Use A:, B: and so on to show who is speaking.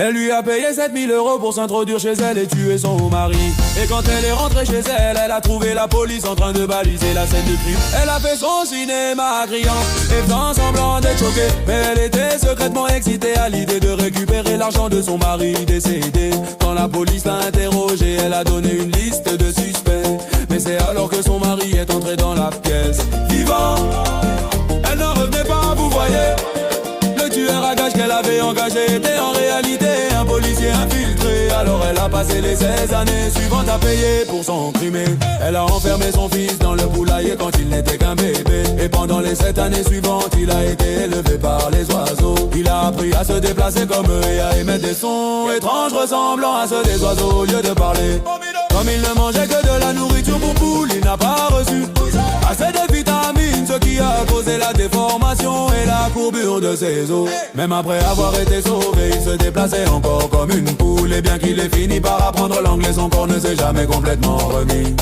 A: Elle lui a payé 7 000 € pour s'introduire chez elle et tuer son mari. Et quand elle est rentrée chez elle, elle a trouvé la police en train de baliser la scène du crime. Elle a fait son cinéma criant et faisant semblant d'être choquée, mais elle était secrètement excitée à l'idée de récupérer l'argent de son mari décédé. Quand la police l'a interrogée, elle a donné une liste de suspects. Mais c'est alors que son mari est entré dans la pièce. Vivant, elle n'en revenait pas, vous voyez. Le tueur à gages qu'elle avait engagé était en réalité un policier infiltré. Alors elle a passé les 16 années suivantes à payer pour son crime. Elle a enfermé son fils dans le poulailler quand il n'était qu'un bébé. Et pendant les 7 années suivantes, il a été élevé par les oiseaux. Il a appris à se déplacer comme eux et à émettre des sons étranges ressemblant à ceux des oiseaux au lieu de parler. Comme il ne mangeait que de la nourriture pour poules, il n'a pas reçu assez de vitamines, ce qui a causé la déformation et la courbure de ses os. Même après avoir été sauvé, il se déplaçait encore comme une poule. Et bien qu'il ait fini par apprendre l'anglais, son corps ne s'est jamais complètement remis.